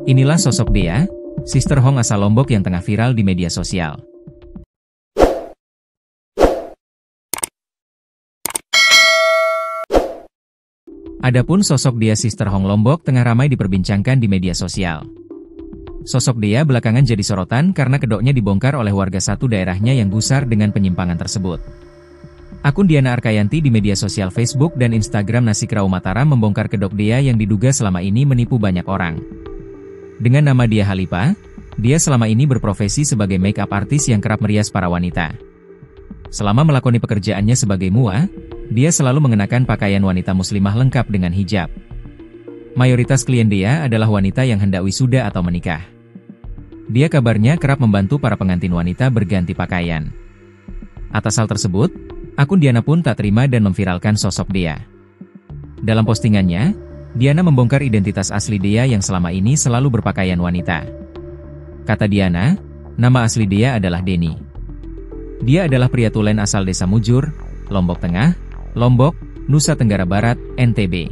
Inilah sosok Dea, Sister Hong asal Lombok yang tengah viral di media sosial. Adapun sosok Dea Sister Hong Lombok tengah ramai diperbincangkan di media sosial. Sosok Dea belakangan jadi sorotan karena kedoknya dibongkar oleh warga satu daerahnya yang gusar dengan penyimpangan tersebut. Akun Diana Arkayanti di media sosial Facebook dan Instagram Nasi Kerau Mataram membongkar kedok Dea yang diduga selama ini menipu banyak orang. Dengan nama Dea Halipa, dia selama ini berprofesi sebagai make-up artis yang kerap merias para wanita. Selama melakoni pekerjaannya sebagai MUA, dia selalu mengenakan pakaian wanita muslimah lengkap dengan hijab. Mayoritas klien Dea adalah wanita yang hendak wisuda atau menikah. Dia kabarnya kerap membantu para pengantin wanita berganti pakaian. Atas hal tersebut, akun Diana pun tak terima dan memviralkan sosok Dea. Dalam postingannya, Diana membongkar identitas asli Dea yang selama ini selalu berpakaian wanita. Kata Diana, nama asli Dea adalah Denny. Dia adalah pria tulen asal desa Mujur, Lombok Tengah, Lombok, Nusa Tenggara Barat, NTB.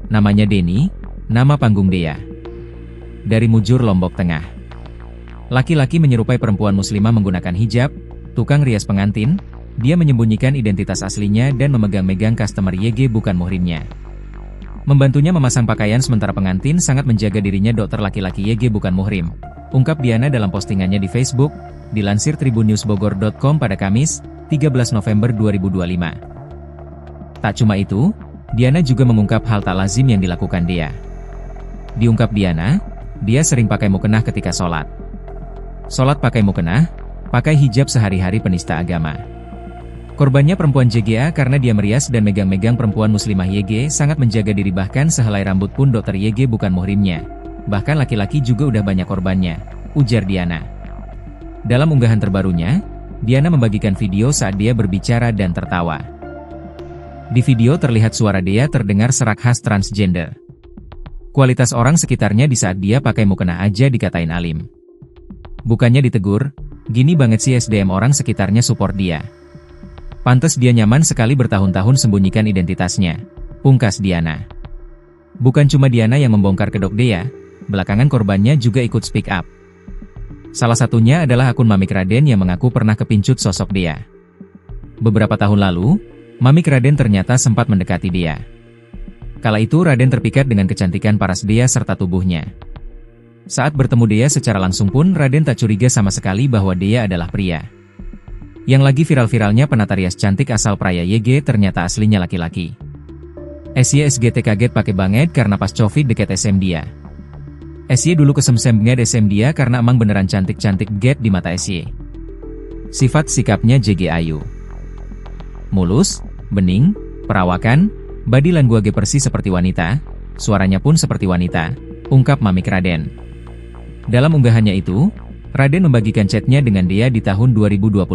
Namanya Denny, nama panggung Dea. Dari Mujur, Lombok Tengah. Laki-laki menyerupai perempuan muslimah menggunakan hijab, tukang rias pengantin, dia menyembunyikan identitas aslinya dan memegang-megang customer YG bukan muhrimnya. Membantunya memasang pakaian sementara pengantin sangat menjaga dirinya dokter laki-laki YG bukan muhrim, ungkap Diana dalam postingannya di Facebook, dilansir tribunnewsbogor.com pada Kamis, 13 November 2025. Tak cuma itu, Diana juga mengungkap hal tak lazim yang dilakukan Dea. Diungkap Diana, dia sering pakai mukena ketika sholat. Sholat pakai mukena, pakai hijab sehari-hari penista agama. Korbannya perempuan JGA karena dia merias dan megang-megang perempuan muslimah YG sangat menjaga diri bahkan sehelai rambut pun dokter YG bukan muhrimnya. Bahkan laki-laki juga udah banyak korbannya, ujar Diana. Dalam unggahan terbarunya, Diana membagikan video saat dia berbicara dan tertawa. Di video terlihat suara Dea terdengar serak khas transgender. Kualitas orang sekitarnya di saat dia pakai mukena aja dikatain alim. Bukannya ditegur, gini banget sih SDM orang sekitarnya support dia. Pantes dia nyaman sekali bertahun-tahun sembunyikan identitasnya, pungkas Diana. Bukan cuma Diana yang membongkar kedok Dea, belakangan korbannya juga ikut speak up. Salah satunya adalah akun Mamik Raden yang mengaku pernah kepincut sosok Dea. Beberapa tahun lalu, Mamik Raden ternyata sempat mendekati Dea. Kala itu Raden terpikat dengan kecantikan paras Dea serta tubuhnya. Saat bertemu Dea secara langsung pun Raden tak curiga sama sekali bahwa Dea adalah pria. Yang lagi viral-viralnya penata rias cantik asal Praya YG ternyata aslinya laki-laki. SYSGT kaget pakai banget karena pas Covid deket SM dia. SY dulu kesemsem banget SM dia karena emang beneran cantik-cantik get di mata SY. Sifat sikapnya JG Ayu. Mulus, bening, perawakan, body language persis seperti wanita, suaranya pun seperti wanita, ungkap Mamik Raden. Dalam unggahannya itu, Raden membagikan chatnya dengan Dea di tahun 2021.